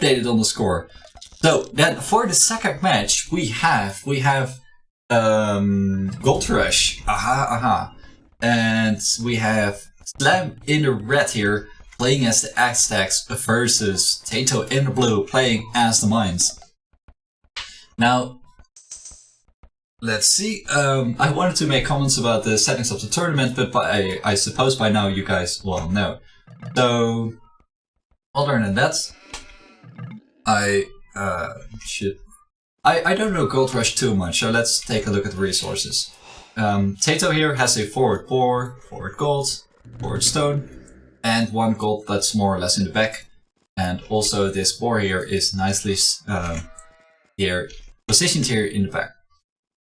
updated on the score. So then for the second match we have Gold Rush, and we have Slam in the red here playing as the Aztecs versus Tatoh in the blue playing as the Mines. Now let's see. I wanted to make comments about the settings of the tournament, but I suppose by now you guys will know. So other than that, I don't know Gold Rush too much, so let's take a look at the resources. Tatoh here has a forward boar, forward gold, forward stone, and 1 gold that's more or less in the back. And also this boar here is nicely positioned here in the back.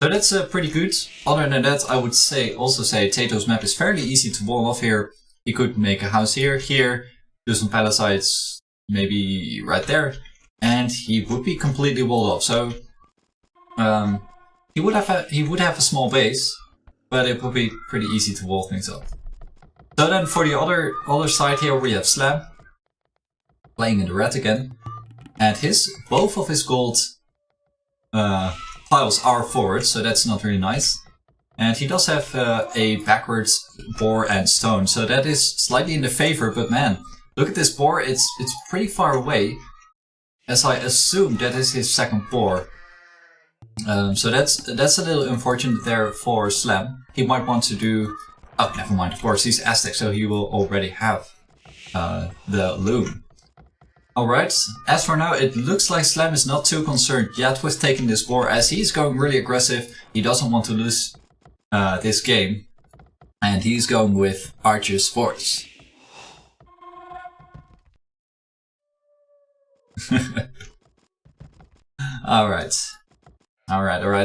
So that's pretty good. Other than that, I would also say Tatoh's map is fairly easy to wall off here. He could make a house here, do some palisades, maybe right there, and he would be completely walled off. So he would have a small base, but it would be pretty easy to wall things up. So then for the other side here we have Slam playing in the red again, and both of his gold tiles are forward, so that's not really nice. And he does have a backwards boar and stone, so that is slightly in the favor. But man, look at this boar; it's pretty far away, as I assume that is his second boar. So that's a little unfortunate there for Slam. He might want to do. Oh, never mind. Of course, he's Aztec, so he will already have the loom. Alright, as for now, it looks like Slam is not too concerned yet with taking this boar, as he's going really aggressive. He doesn't want to lose this game, and he's going with Archer's Force. Alright.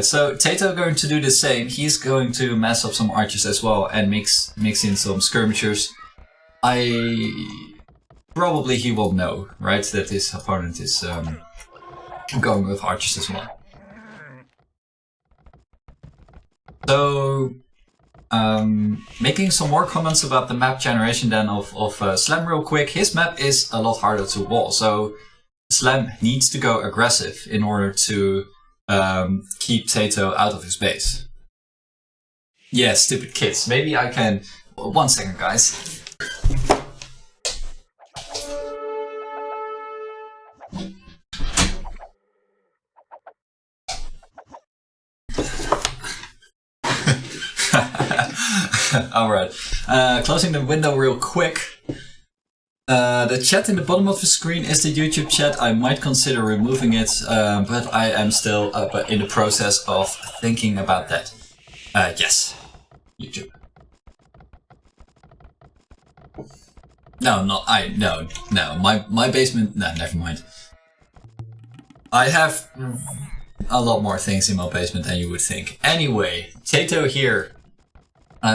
So Tatoh going to do the same. He's going to mess up some archers as well and mix in some skirmishers. Probably he will know, right, that his opponent is going with archers as well. So, making some more comments about the map generation then of Slam real quick. His map is a lot harder to wall, so Slam needs to go aggressive in order to keep Tatoh out of his base. Yeah, stupid kids. Maybe I can... 1 second, guys. Alright, closing the window real quick. The chat in the bottom of the screen is the YouTube chat. I might consider removing it, but I am still in the process of thinking about that. Yes, YouTube. No, my basement, no, never mind. I have a lot more things in my basement than you would think. Anyway, Tatoh here.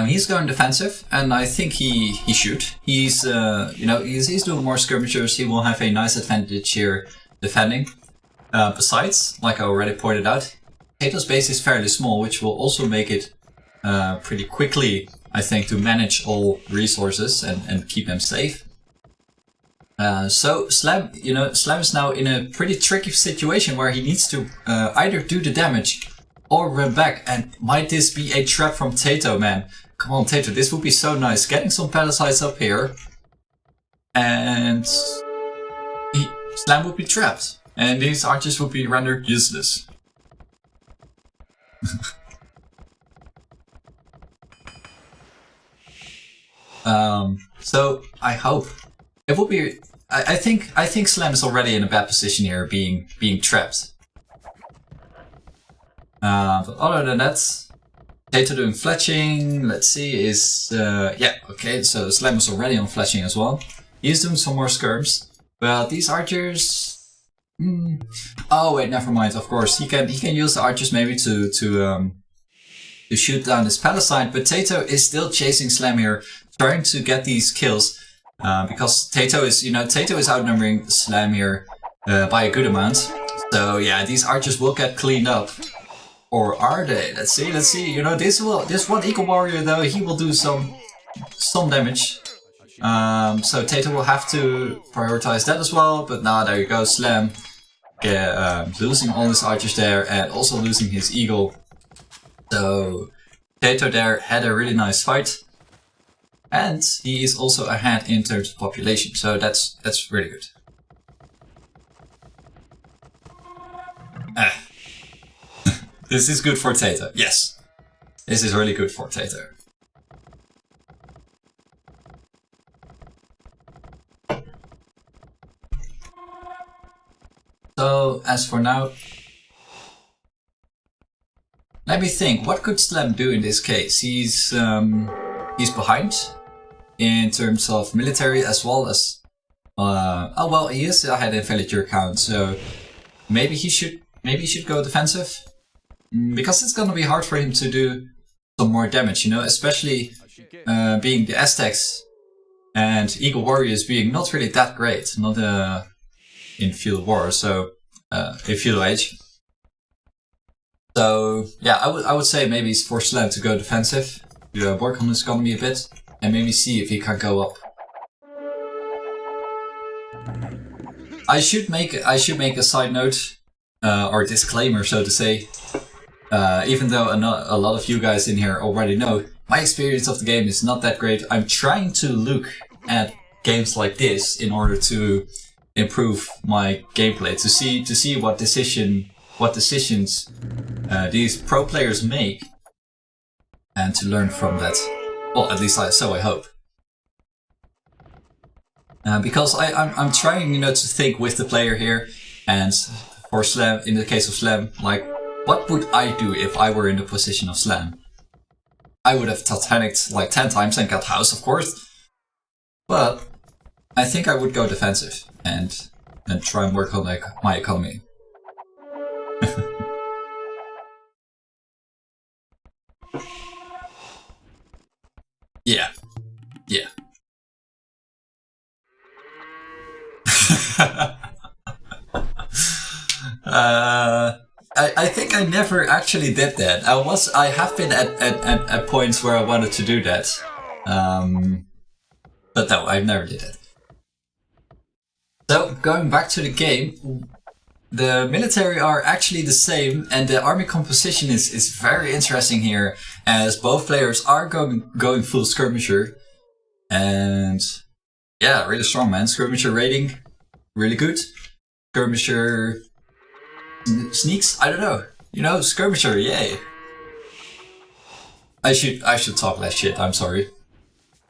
He's going defensive, and I think he should. He's he's doing more skirmishers. He will have a nice advantage here defending. Besides, like I already pointed out, Tatoh's base is fairly small, which will also make it pretty quickly, I think, to manage all resources and keep them safe. So Slam is now in a pretty tricky situation where he needs to either do the damage or run back, and might this be a trap from Tatoh, man? Come on, Tatoh, this would be so nice. Getting some palisades up here, and Slam would be trapped, and these archers would be rendered useless. So I hope it will be. I think Slam is already in a bad position here, being trapped. But other than that, Tatoh doing fletching, let's see, is, yeah, okay, so Slam is already on fletching as well. He's doing some more skirms, but these archers, oh wait, never mind, of course, he can use the archers maybe to shoot down this palisade, but Tatoh is still chasing Slam here, trying to get these kills, because Tatoh is outnumbering Slam here, by a good amount. So yeah, these archers will get cleaned up. Or are they? Let's see. You know, this one Eco Warrior though, he will do some damage. So Tatoh will have to prioritize that as well, but now there you go, Slam. Losing all his archers there and also losing his eagle. So Tatoh there had a really nice fight. And he is also ahead in terms of population, so that's really good. This is good for Tatoh, yes. This is really good for Tatoh. So, as for now, let me think, what could Slam do in this case? He's behind in terms of military as well as... oh well, he is ahead in villager count, so maybe he should go defensive. Because it's gonna be hard for him to do some more damage, you know, especially being the Aztecs and Eagle Warriors being not really that great, not in feudal war, so in feudal age. So yeah, I would say maybe it's for Slam to go defensive, to work on his economy a bit, and maybe see if he can go up. I should make a side note or disclaimer, so to say. Even though a lot of you guys in here already know, my experience of the game is not that great. I'm trying to look at games like this in order to improve my gameplay, to see what decisions these pro players make, and to learn from that. Well, at least so I hope. Because I'm trying, you know, to think with the player here, and for Slam, in the case of Slam, like, what would I do if I were in the position of Slam? I would have Titanicked like 10 times and got house, of course. But I think I would go defensive and try and work on my economy. Yeah. Yeah. I think I never actually did that. I have been at points where I wanted to do that. But no, I never did it. So, going back to the game, the military are actually the same, and the army composition is very interesting here, as both players are going full skirmisher. And yeah, really strong, man. Skirmisher rating, really good. Skirmisher sneaks? I don't know. You know, skirmisher, yay. I should talk less shit, I'm sorry.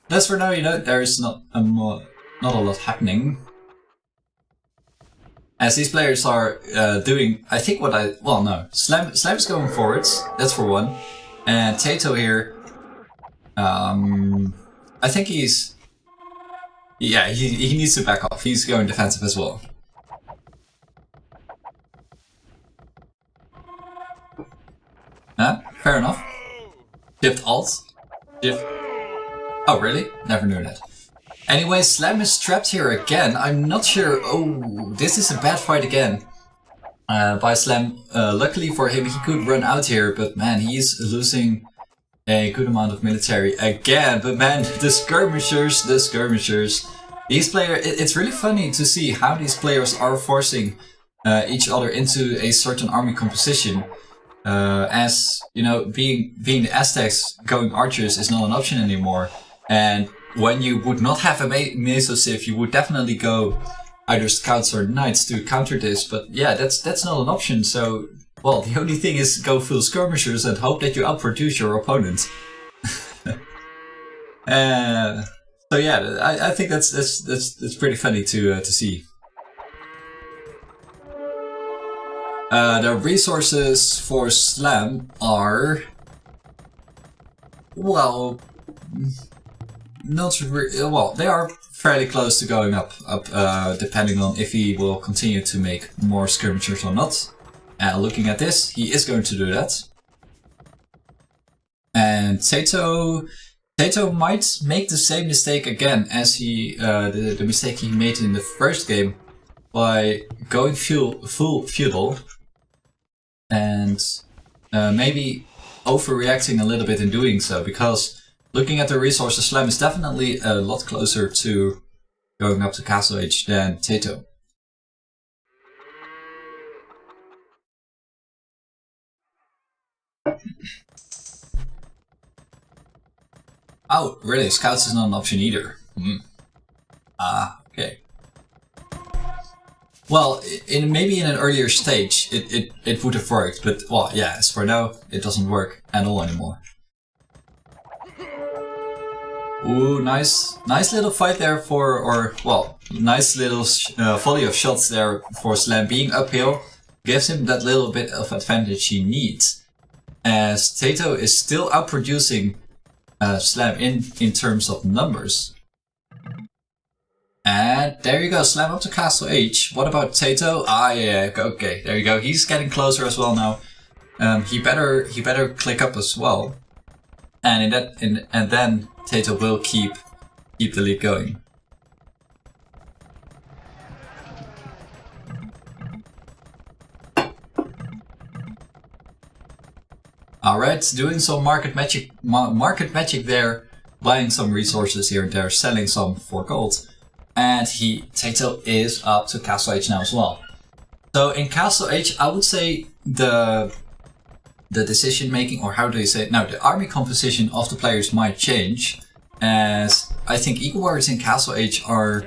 As for now, you know, there is not a lot happening. As these players are doing, I think well no, Slam's going forwards, that's for one. And Tatoh here, I think he's, yeah, he needs to back off, he's going defensive as well. Fair enough. Shift Alt. Shift. Oh, really? Never knew that. Anyway, Slam is trapped here again. I'm not sure. Oh, this is a bad fight again. By Slam. Luckily for him, he could run out here, but man, he's losing a good amount of military again. But man, the skirmishers. These players, it's really funny to see how these players are forcing each other into a certain army composition. As you know, being the Aztecs, going archers is not an option anymore, and when you would not have a meso civ, you would definitely go either scouts or knights to counter this. But yeah, that's not an option. So well, the only thing is go full skirmishers and hope that you outproduce your opponent. So yeah, I think that's pretty funny to see. The resources for Slam are, well, well, they are fairly close to going up, depending on if he will continue to make more skirmishers or not. Looking at this, he is going to do that. And Tatoh might make the same mistake again as the mistake he made in the first game by going full feudal. And maybe overreacting a little bit in doing so, because looking at the resources, Slam is definitely a lot closer to going up to Castle Age than Tatoh. Oh, really? Scouts is not an option either. Okay. Well, maybe in an earlier stage it would have worked, but well, yeah, as for now, it doesn't work at all anymore. Ooh, nice little fight there nice little volley of shots there for Slam. Being uphill gives him that little bit of advantage he needs, as Tatoh is still outproducing Slam in terms of numbers. And there you go, Slam up to Castle Age. What about Tatoh? Ah, yeah, okay, there you go. He's getting closer as well now. He better click up as well, and then Tatoh will keep the lead going. Alright, doing some market magic there, buying some resources here and there, selling some for gold. And Tatoh is up to Castle Age now as well. So in Castle Age, I would say the decision making, or how do you say it? No, the army composition of the players might change, as I think Eagle Warriors in Castle Age are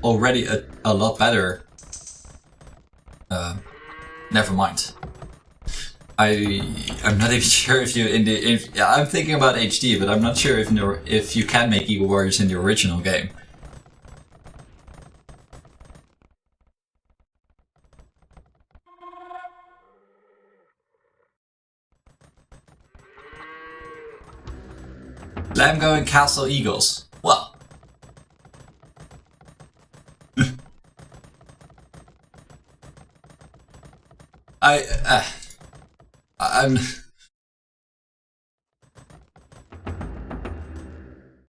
already a lot better. Never mind. I'm not even sure if I'm thinking about HD, but I'm not sure if you can make Eagle Warriors in the original game. Slam going Castle Eagles. Well.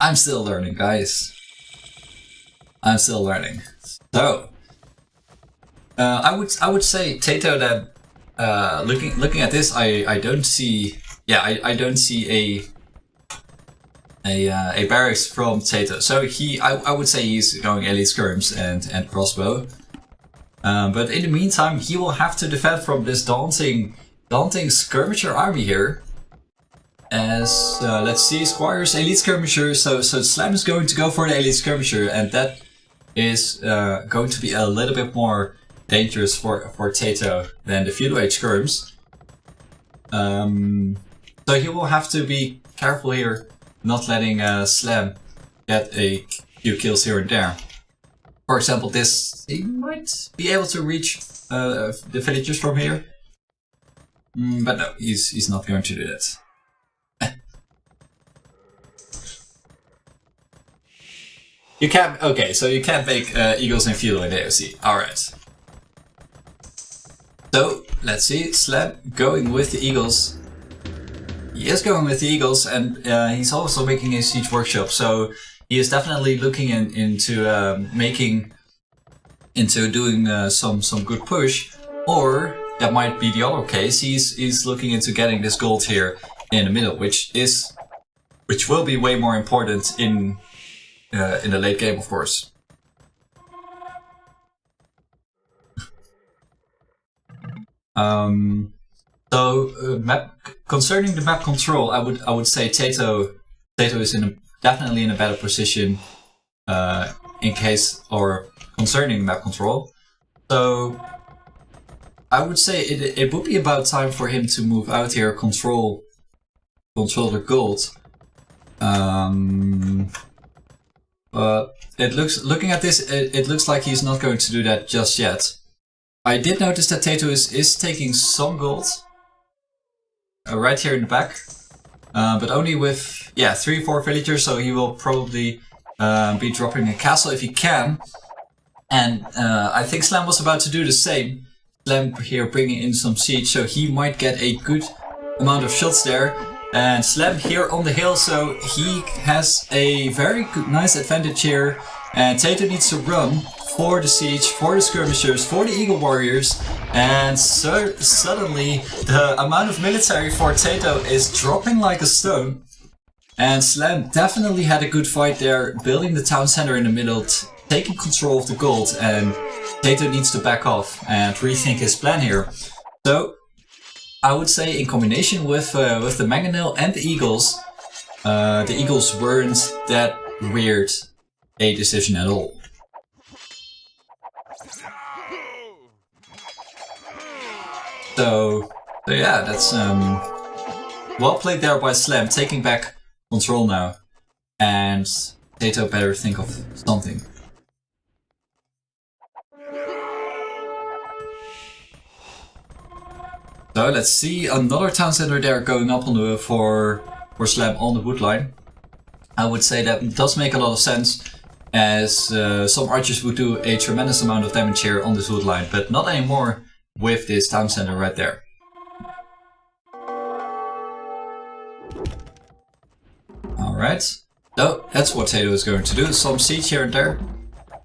I'm still learning, guys. I'm still learning. So I would say Tatoh that looking at this, I don't see I don't see a barracks from Tatoh. So I would say he's going elite skirms and crossbow. But in the meantime, he will have to defend from this daunting skirmisher army here. As let's see, Squires, elite skirmisher. So Slam is going to go for the elite skirmisher, and that is going to be a little bit more dangerous for Tatoh than the feudal age skirms. So he will have to be careful here, not letting Slam get a few kills here and there. For example, he might be able to reach the villagers from here, but no, he's not going to do that. You can't. Okay, so you can't make eagles and feudal in AOC. All right. So let's see, Slam going with the eagles. He is going with the eagles, and he's also making a siege workshop. So he is definitely looking into doing some good push, or that might be the other case. He's looking into getting this gold here in the middle, which will be way more important in the late game, of course. Concerning the map control, I would say Tatoh is definitely in a better position concerning map control. So I would say it would be about time for him to move out here, control the gold. But looking at this, it looks like he's not going to do that just yet. I did notice that Tatoh is taking some gold right here in the back, but only with 3-4 villagers. So he will probably be dropping a castle if he can. And I think Slam was about to do the same. Slam here bringing in some siege, so he might get a good amount of shots there. And Slam here on the hill, so he has a very good, nice advantage here. And Tatoh needs to run for the siege, for the skirmishers, for the Eagle Warriors. And so suddenly the amount of military for Tatoh is dropping like a stone. And Slam definitely had a good fight there, building the town center in the middle, taking control of the gold, and Tatoh needs to back off and rethink his plan here. So I would say in combination with the mangonel and the eagles weren't that weird a decision at all. So yeah, that's well played there by Slam, taking back control now, and Tatoh better think of something. So let's see another town center there going up on the for Slam on the wood line. I would say that does make a lot of sense, as some archers would do a tremendous amount of damage here on this wood line, but not anymore with this town center right there. Alright, so that's what Tatoh is going to do, some siege here and there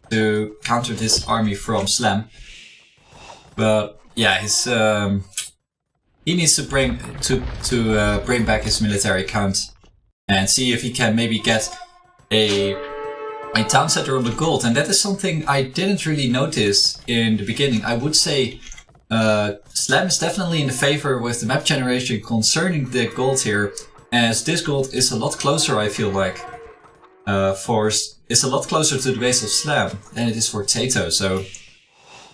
to counter this army from Slam. But yeah, his he needs to bring back his military count and see if he can maybe get a town center on the gold. And that is something I didn't really notice in the beginning. I would say Slam is definitely in the favor with the map generation concerning the gold here, as this gold is a lot closer, I feel like, it's a lot closer to the base of Slam than it is for Tatoh. So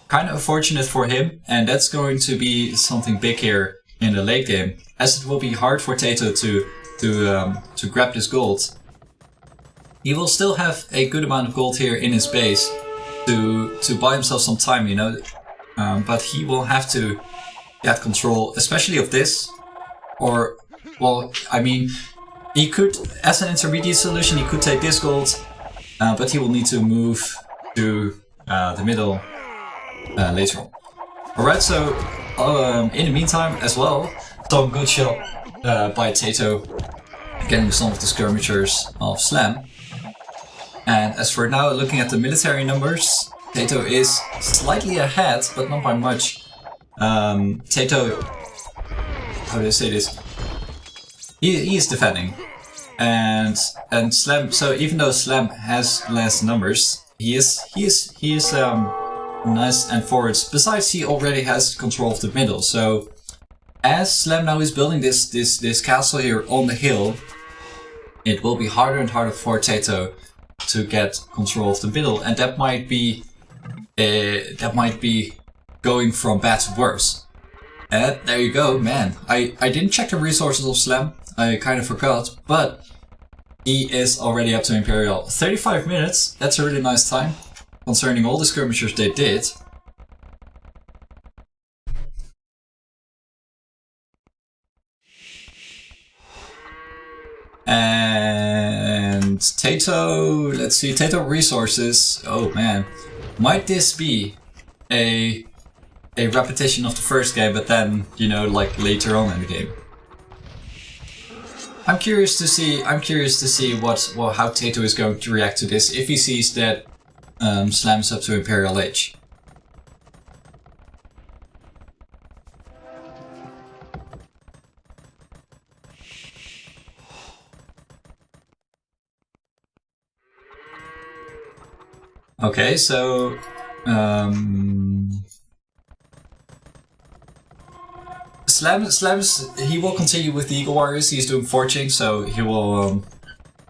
kind of unfortunate for him, and that's going to be something big here in the late game, as it will be hard for Tatoh to grab this gold. He will still have a good amount of gold here in his base to buy himself some time, you know, but he will have to get control, especially of this, or, well, I mean, he could, as an intermediate solution, he could take this gold, but he will need to move to the middle later on. Alright, so in the meantime as well, some good shot by Tatoh, getting some of the skirmishers of Slam. And as for now, looking at the military numbers, Tatoh is slightly ahead, but not by much. Tatoh, how do I say this? He is defending, and Slam. So even though Slam has less numbers, he is nice and forwards. Besides, he already has control of the middle. So as Slam now is building this castle here on the hill, it will be harder and harder for Tatoh to get control of the middle, and that might be going from bad to worse. And there you go, man. I didn't check the resources of Slam. I kind of forgot, but he is already up to Imperial. 35 minutes. That's a really nice time, concerning all the skirmishers they did. And Tatoh, let's see, Tatoh resources. Oh man, might this be a repetition of the first game, but then, you know, like later on in the game? I'm curious to see how Tatoh is going to react to this if he sees that Slam is up to Imperial Age. Okay, so Slam's he will continue with the Eagle Warriors. He's doing forging, so he will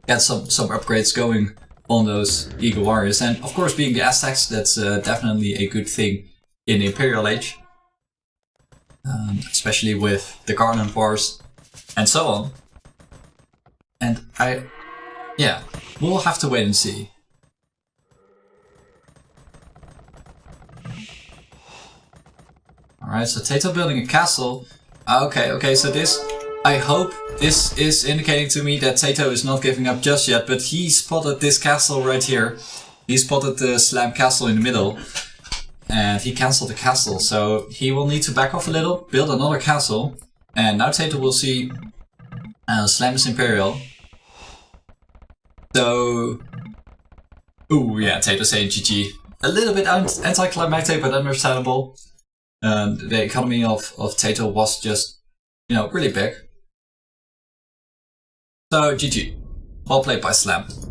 get some upgrades going on those Eagle Warriors. And of course, being the Aztecs, that's definitely a good thing in the Imperial Age, especially with the Garland Wars and so on. And yeah, we'll have to wait and see. Alright, so Tatoh building a castle. Okay, so this, I hope this is indicating to me that Tatoh is not giving up just yet, but he spotted this castle right here. He spotted the Slam castle in the middle, and he cancelled the castle, so he will need to back off a little, build another castle, and now Tatoh will see Slam is Imperial. So, ooh yeah, Tatoh saying GG. A little bit anticlimactic, but understandable. The economy of Tatoh was just, you know, really big. So GG. Well played by Slam.